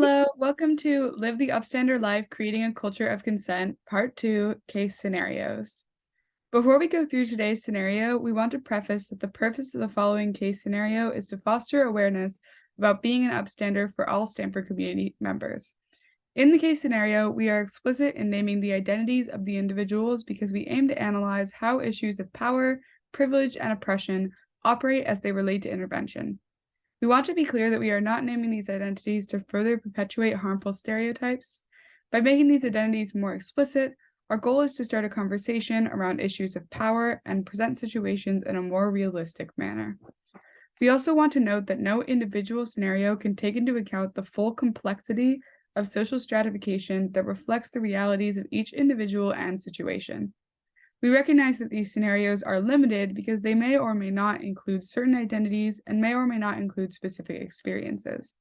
Hello, welcome to Live the Upstander Life Creating a Culture of Consent, Part 2 Case Scenarios. Before we go through today's scenario, we want to preface that the purpose of the following case scenario is to foster awareness about being an upstander for all Stanford community members. In the case scenario, we are explicit in naming the identities of the individuals because we aim to analyze how issues of power, privilege, and oppression operate as they relate to intervention. We want to be clear that we are not naming these identities to further perpetuate harmful stereotypes. By making these identities more explicit, our goal is to start a conversation around issues of power and present situations in a more realistic manner. We also want to note that no individual scenario can take into account the full complexity of social stratification that reflects the realities of each individual and situation. We recognize that these scenarios are limited because they may or may not include certain identities and may or may not include specific experiences.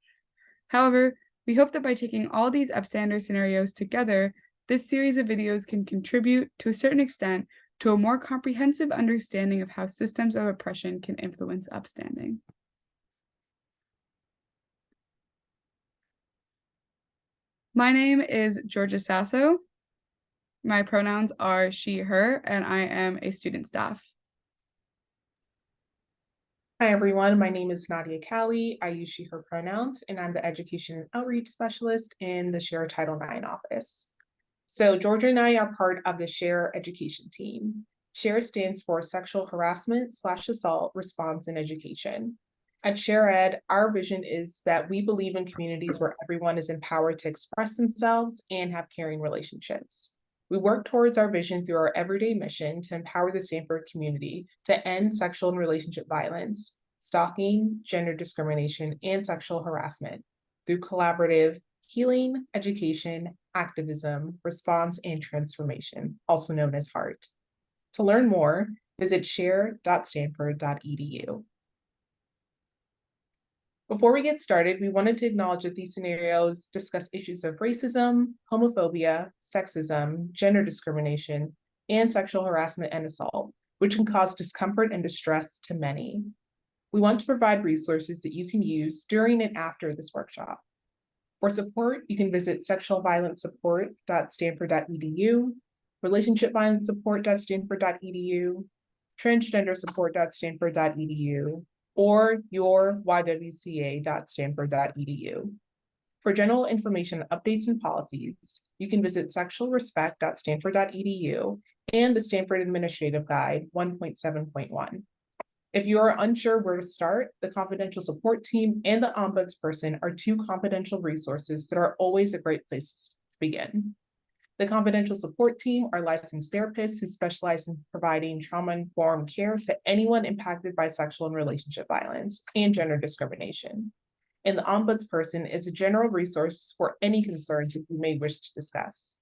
However, we hope that by taking all these upstander scenarios together, this series of videos can contribute, to a certain extent, to a more comprehensive understanding of how systems of oppression can influence upstanding. My name is Georgia Sasso. My pronouns are she, her, and I am a student staff. Hi, everyone. My name is Nadia Callie. I use she, her pronouns, and I'm the Education and Outreach Specialist in the Share Title IX office. So Georgia and I are part of the Share Education team. Share stands for Sexual Harassment/Assault Response in Education. At Share Ed, our vision is that we believe in communities where everyone is empowered to express themselves and have caring relationships. We work towards our vision through our everyday mission to empower the Stanford community to end sexual and relationship violence, stalking, gender discrimination, and sexual harassment through collaborative healing, education, activism, response, and transformation, also known as HEART. To learn more, visit share.stanford.edu. Before we get started, we wanted to acknowledge that these scenarios discuss issues of racism, homophobia, sexism, gender discrimination, and sexual harassment and assault, which can cause discomfort and distress to many. We want to provide resources that you can use during and after this workshop. For support, you can visit sexualviolencesupport.stanford.edu, relationshipviolencesupport.stanford.edu, transgendersupport.stanford.edu, or your ywca.stanford.edu. For general information, updates, and policies, you can visit sexualrespect.stanford.edu and the Stanford Administrative Guide 1.7.1. If you are unsure where to start, the confidential support team and the ombudsperson are two confidential resources that are always a great place to begin. The confidential support team are licensed therapists who specialize in providing trauma-informed care to anyone impacted by sexual and relationship violence and gender discrimination. And the ombudsperson is a general resource for any concerns that you may wish to discuss.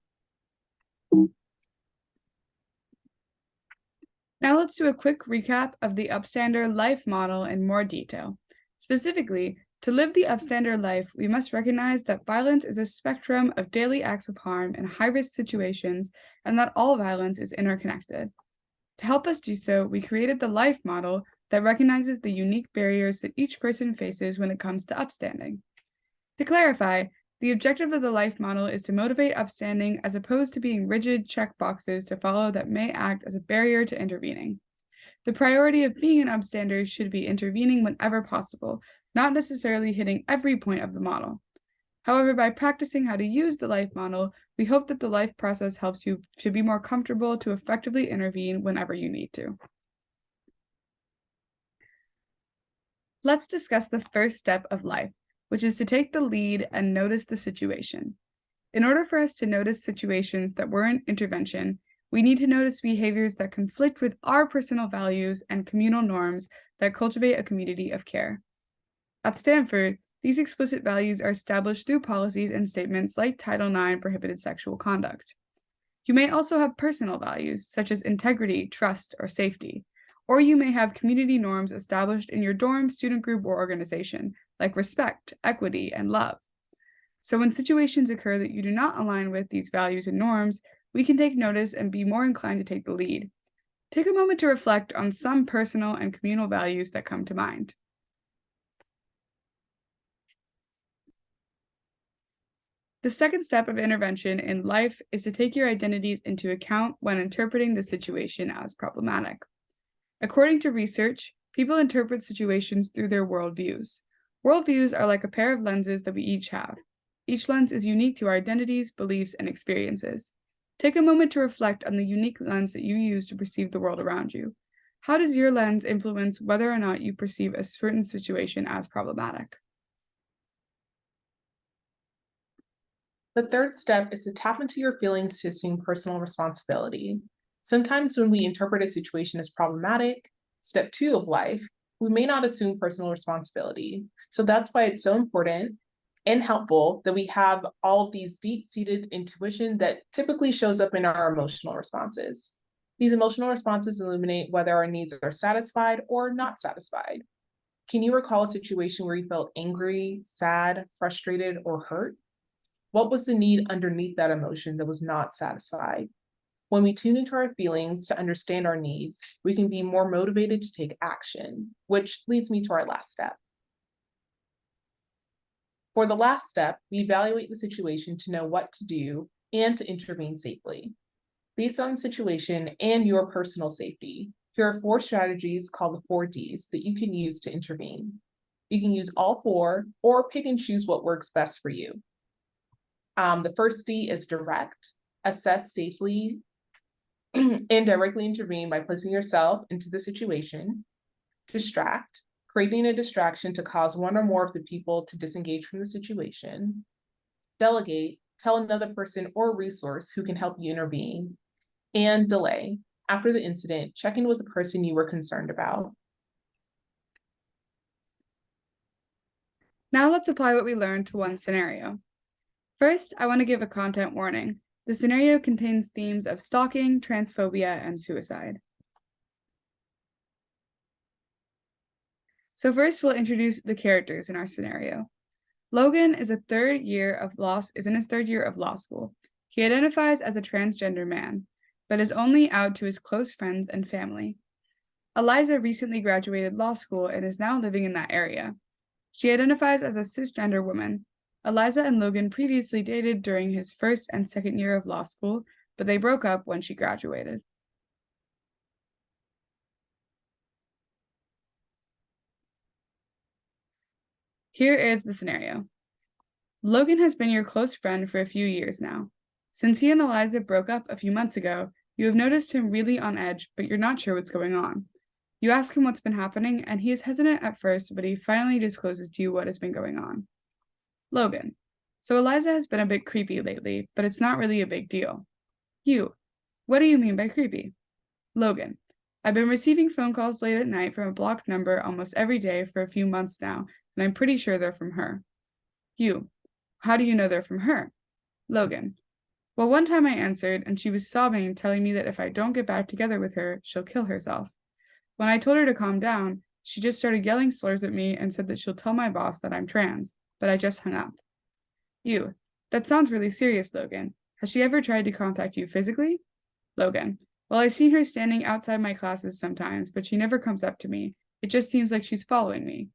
Now let's do a quick recap of the Upstander life model in more detail. Specifically, to live the upstander life, we must recognize that violence is a spectrum of daily acts of harm in high-risk situations, and that all violence is interconnected. To help us do so, we created the life model that recognizes the unique barriers that each person faces when it comes to upstanding. To clarify, the objective of the life model is to motivate upstanding as opposed to being rigid checkboxes to follow that may act as a barrier to intervening. The priority of being an upstander should be intervening whenever possible, not necessarily hitting every point of the model. However, by practicing how to use the life model, we hope that the life process helps you to be more comfortable to effectively intervene whenever you need to. Let's discuss the first step of life, which is to take the lead and notice the situation. In order for us to notice situations that warrant intervention, we need to notice behaviors that conflict with our personal values and communal norms that cultivate a community of care. At Stanford, these explicit values are established through policies and statements like Title IX prohibited sexual conduct. You may also have personal values, such as integrity, trust, or safety, or you may have community norms established in your dorm, student group, or organization, like respect, equity, and love. So when situations occur that you do not align with these values and norms, we can take notice and be more inclined to take the lead. Take a moment to reflect on some personal and communal values that come to mind. The second step of intervention in life is to take your identities into account when interpreting the situation as problematic. According to research, people interpret situations through their worldviews. Worldviews are like a pair of lenses that we each have. Each lens is unique to our identities, beliefs, and experiences. Take a moment to reflect on the unique lens that you use to perceive the world around you. How does your lens influence whether or not you perceive a certain situation as problematic? The third step is to tap into your feelings to assume personal responsibility. Sometimes when we interpret a situation as problematic, step 2 of life, we may not assume personal responsibility. So that's why it's so important and helpful that we have all of these deep-seated intuition that typically shows up in our emotional responses. These emotional responses illuminate whether our needs are satisfied or not satisfied. Can you recall a situation where you felt angry, sad, frustrated, or hurt? What was the need underneath that emotion that was not satisfied? When we tune into our feelings to understand our needs, we can be more motivated to take action, which leads me to our last step. For the last step, we evaluate the situation to know what to do and to intervene safely. Based on the situation and your personal safety, here are 4 strategies called the 4 Ds that you can use to intervene. You can use all 4 or pick and choose what works best for you. The first D is direct, assess safely, and directly intervene by placing yourself into the situation. Distract, creating a distraction to cause one or more of the people to disengage from the situation. Delegate, tell another person or resource who can help you intervene. And delay, after the incident, check in with the person you were concerned about. Now let's apply what we learned to one scenario. First, I want to give a content warning. The scenario contains themes of stalking, transphobia, and suicide. So first, we'll introduce the characters in our scenario. Logan is in his third year of law school. He identifies as a transgender man, but is only out to his close friends and family. Eliza recently graduated law school and is now living in that area. She identifies as a cisgender woman. Eliza and Logan previously dated during his first and second year of law school, but they broke up when she graduated. Here is the scenario. Logan has been your close friend for a few years now. Since he and Eliza broke up a few months ago, you have noticed him really on edge, but you're not sure what's going on. You ask him what's been happening, and he is hesitant at first, but he finally discloses to you what has been going on. Logan: so Eliza has been a bit creepy lately, but it's not really a big deal. You: what do you mean by creepy? Logan: I've been receiving phone calls late at night from a blocked number almost every day for a few months now, and I'm pretty sure they're from her. You: how do you know they're from her? Logan: well, one time I answered, and she was sobbing, telling me that if I don't get back together with her, she'll kill herself. When I told her to calm down, she just started yelling slurs at me and said that she'll tell my boss that I'm trans, but I just hung up. You: that sounds really serious, Logan. Has she ever tried to contact you physically? Logan: well, I've seen her standing outside my classes sometimes, but she never comes up to me. It just seems like she's following me.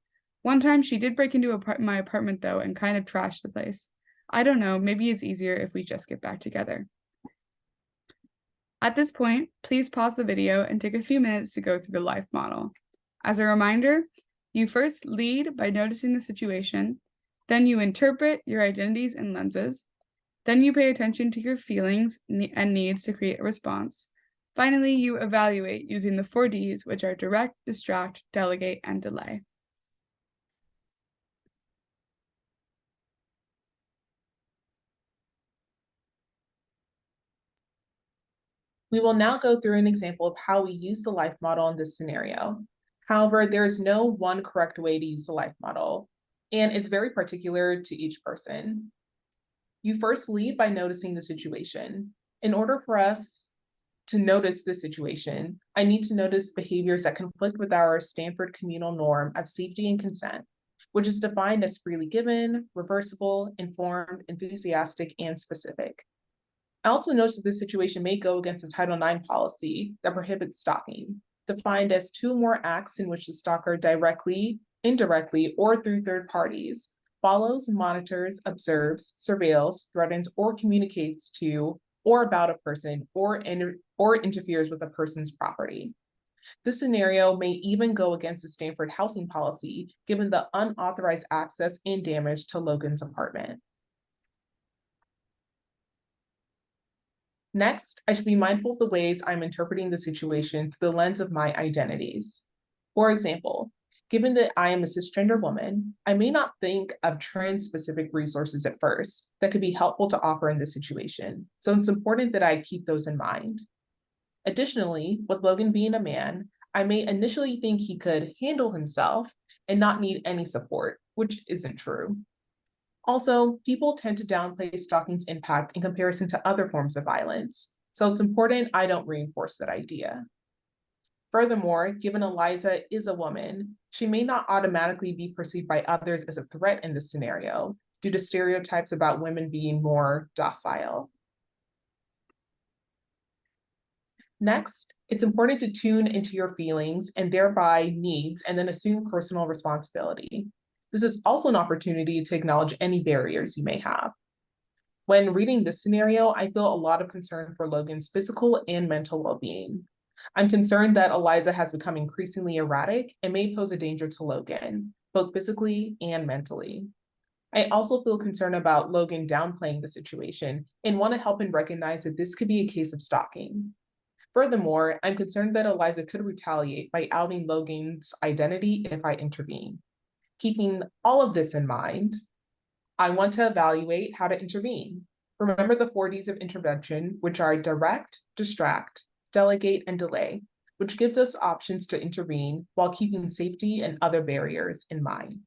One time she did break into my apartment, though, and kind of trashed the place. I don't know, maybe it's easier if we just get back together. At this point, please pause the video and take a few minutes to go through the life model. As a reminder, you first lead by noticing the situation, then you interpret your identities and lenses, then you pay attention to your feelings and needs to create a response. Finally, you evaluate using the 4 Ds, which are direct, distract, delegate, and delay. We will now go through an example of how we use the life model in this scenario. However, there is no one correct way to use the life model, and it's very particular to each person. You first lead by noticing the situation. In order for us to notice the situation, I need to notice behaviors that conflict with our Stanford communal norm of safety and consent, which is defined as freely given, reversible, informed, enthusiastic, and specific. I also noticed that this situation may go against the Title IX policy that prohibits stalking, defined as 2 or more acts in which the stalker directly, indirectly, or through third parties follows, monitors, observes, surveils, threatens, or communicates to or about a person or interferes with a person's property. This scenario may even go against the Stanford housing policy, given the unauthorized access and damage to Logan's apartment. Next, I should be mindful of the ways I'm interpreting the situation through the lens of my identities. For example, given that I am a cisgender woman, I may not think of trans-specific resources at first that could be helpful to offer in this situation, so it's important that I keep those in mind. Additionally, with Logan being a man, I may initially think he could handle himself and not need any support, which isn't true. Also, people tend to downplay stalking's impact in comparison to other forms of violence, so it's important I don't reinforce that idea. Furthermore, given Eliza is a woman, she may not automatically be perceived by others as a threat in this scenario due to stereotypes about women being more docile. Next, it's important to tune into your feelings and thereby needs and then assume personal responsibility. This is also an opportunity to acknowledge any barriers you may have. When reading this scenario, I feel a lot of concern for Logan's physical and mental well-being. I'm concerned that Eliza has become increasingly erratic and may pose a danger to Logan, both physically and mentally. I also feel concerned about Logan downplaying the situation and want to help him recognize that this could be a case of stalking. Furthermore, I'm concerned that Eliza could retaliate by outing Logan's identity if I intervene. Keeping all of this in mind, I want to evaluate how to intervene. Remember the 4 Ds of intervention, which are direct, distract, delegate, and delay, which gives us options to intervene while keeping safety and other barriers in mind.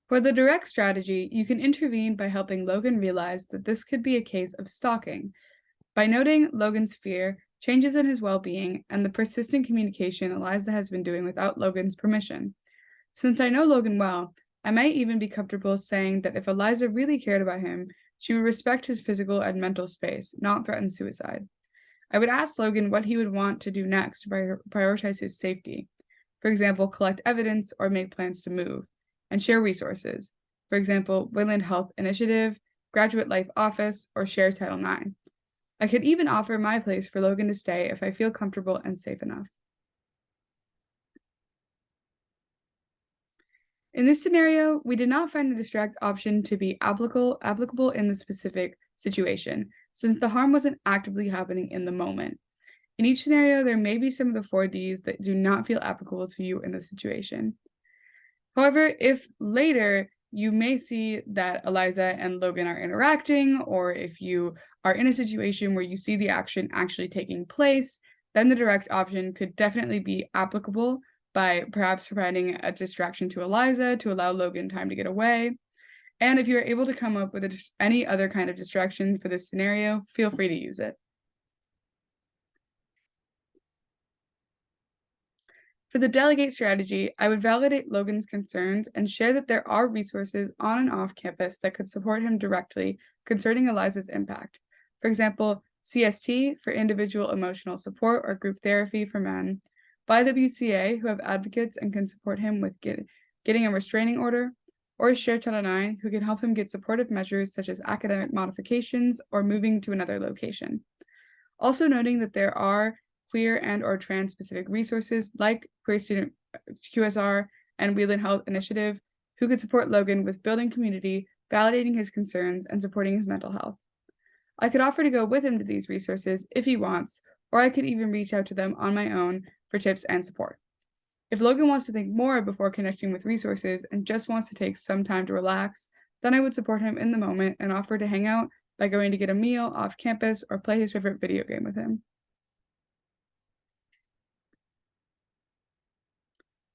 For the direct strategy, you can intervene by helping Logan realize that this could be a case of stalking, by noting Logan's fear, changes in his well-being, and the persistent communication Eliza has been doing without Logan's permission. Since I know Logan well, I might even be comfortable saying that if Eliza really cared about him, she would respect his physical and mental space, not threaten suicide. I would ask Logan what he would want to do next to prioritize his safety. For example, collect evidence or make plans to move, and share resources. For example, Wayland Health Initiative, Graduate Life Office, or share Title IX. I could even offer my place for Logan to stay if I feel comfortable and safe enough. In this scenario, we did not find the distract option to be applicable in the specific situation, since the harm wasn't actively happening in the moment. In each scenario, there may be some of the 4 Ds that do not feel applicable to you in the situation. However, if later you may see that Eliza and Logan are interacting, or if you are in a situation where you see the action actually taking place, then the direct option could definitely be applicable by perhaps providing a distraction to Eliza to allow Logan time to get away. And if you're able to come up with any other kind of distraction for this scenario, feel free to use it. For the delegate strategy, I would validate Logan's concerns and share that there are resources on and off campus that could support him directly concerning Eliza's impact. For example, CST for individual emotional support or group therapy for men, YWCA who have advocates and can support him with getting a restraining order, or Share Title IX who can help him get supportive measures such as academic modifications or moving to another location. Also noting that there are queer and or trans specific resources like Queer Student QSR and Wheelan Health Initiative who could support Logan with building community, validating his concerns, and supporting his mental health. I could offer to go with him to these resources if he wants, or I could even reach out to them on my own for tips and support. If Logan wants to think more before connecting with resources and just wants to take some time to relax, then I would support him in the moment and offer to hang out by going to get a meal off campus or play his favorite video game with him.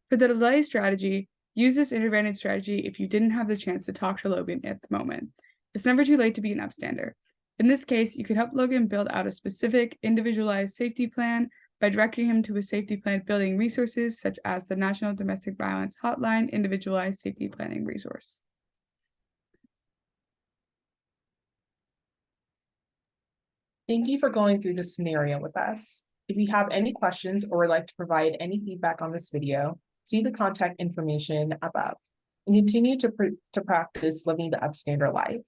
For the delay strategy, use this intervention strategy if you didn't have the chance to talk to Logan at the moment. It's never too late to be an upstander. In this case, you could help Logan build out a specific individualized safety plan by directing him to a safety plan building resources such as the National Domestic Violence Hotline Individualized Safety Planning Resource. Thank you for going through this scenario with us. If you have any questions or would like to provide any feedback on this video, See the contact information above and continue to practice living the Upstander life.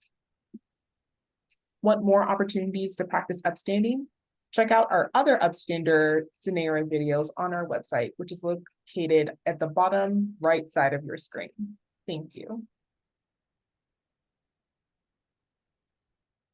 Want more opportunities to practice upstanding? Check out our other Upstander scenario videos on our website, which is located at the bottom right side of your screen. Thank you.